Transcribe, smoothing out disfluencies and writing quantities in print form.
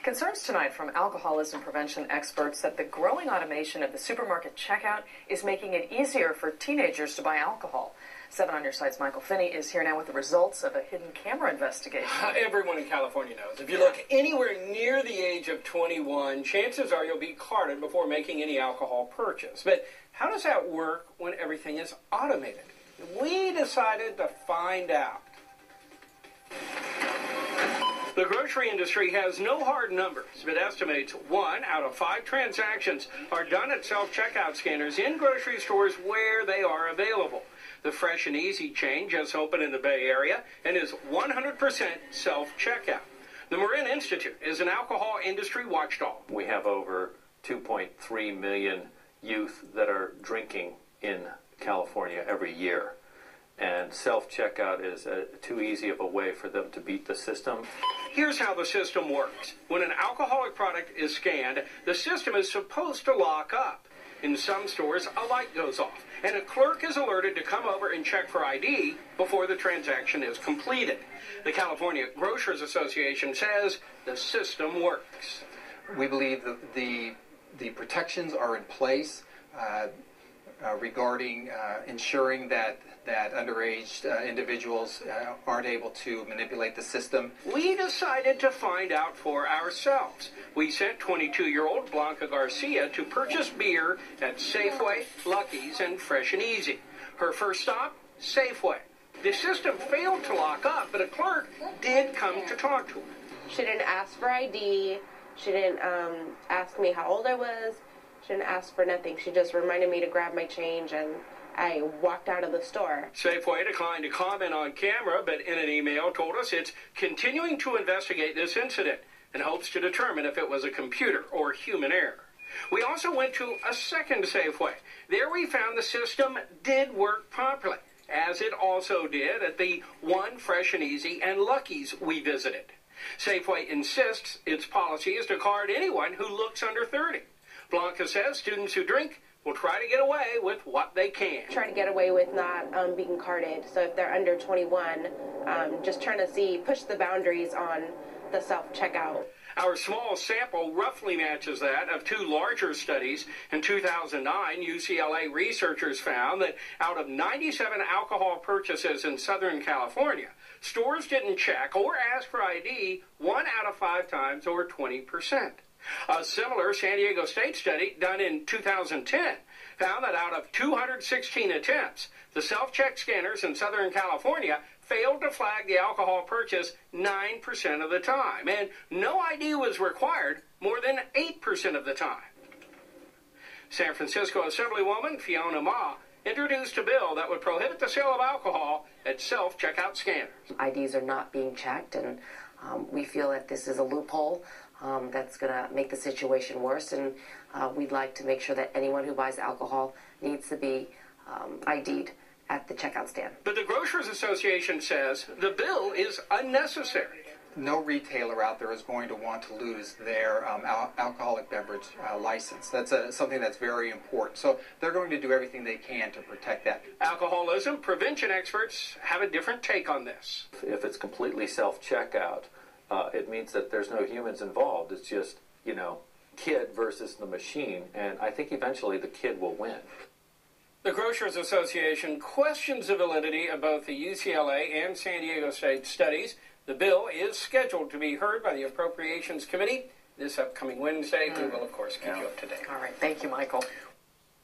Concerns tonight from alcoholism prevention experts that the growing automation of the supermarket checkout is making it easier for teenagers to buy alcohol. 7 on Your Side's Michael Finney is here now with the results of a hidden camera investigation. Everyone in California knows. If you look anywhere near the age of 21, chances are you'll be carded before making any alcohol purchase. But how does that work when everything is automated? We decided to find out. The grocery industry has no hard numbers, but estimates 1 out of 5 transactions are done at self-checkout scanners in grocery stores where they are available. The Fresh and Easy chain just opened in the Bay Area and is 100% self-checkout. The Marin Institute is an alcohol industry watchdog. We have over 2.3 million youth that are drinking in California every year. And self-checkout is too easy of a way for them to beat the system. Here's how the system works. When an alcoholic product is scanned, the system is supposed to lock up. In some stores, a light goes off, and a clerk is alerted to come over and check for ID before the transaction is completed. The California Grocers Association says the system works. We believe that the protections are in place regarding ensuring that underage individuals aren't able to manipulate the system. We decided to find out for ourselves. We sent 22-year-old Blanca Garcia to purchase beer at Safeway, Lucky's, and Fresh and Easy. Her first stop, Safeway. The system failed to lock up, but a clerk did come to talk to her. She didn't ask for ID. She didn't ask me how old I was. She didn't ask for nothing. She just reminded me to grab my change, and I walked out of the store. Safeway declined to comment on camera, but in an email told us it's continuing to investigate this incident and hopes to determine if it was a computer or human error. We also went to a second Safeway. There we found the system did work properly, as it also did at the one Fresh and Easy and Lucky's we visited. Safeway insists its policy is to card anyone who looks under 30. Blanca says students who drink will try to get away with what they can. Try to get away with not being carded. So if they're under 21, just trying to push the boundaries on the self-checkout. Our small sample roughly matches that of 2 larger studies. In 2009, UCLA researchers found that out of 97 alcohol purchases in Southern California, stores didn't check or ask for ID 1 out of 5 times, or 20%. A similar San Diego State study done in 2010 found that out of 216 attempts, the self-check scanners in Southern California failed to flag the alcohol purchase 9% of the time, and no ID was required more than 8% of the time. San Francisco Assemblywoman Fiona Ma introduced a bill that would prohibit the sale of alcohol at self-checkout scanners. IDs are not being checked, and we feel that this is a loophole that's going to make the situation worse, and we'd like to make sure that anyone who buys alcohol needs to be ID'd at the checkout stand. But the Grocers Association says the bill is unnecessary. No retailer out there is going to want to lose their alcoholic beverage license. That's something that's very important. So they're going to do everything they can to protect that. Alcoholism prevention experts have a different take on this. If it's completely self-checkout, it means that there's no humans involved. It's just, kid versus the machine, and I think eventually the kid will win. The Grocers Association questions the validity of both the UCLA and San Diego State studies. The bill is scheduled to be heard by the Appropriations Committee this upcoming Wednesday. We will, of course, keep you up to date. All right. Thank you, Michael.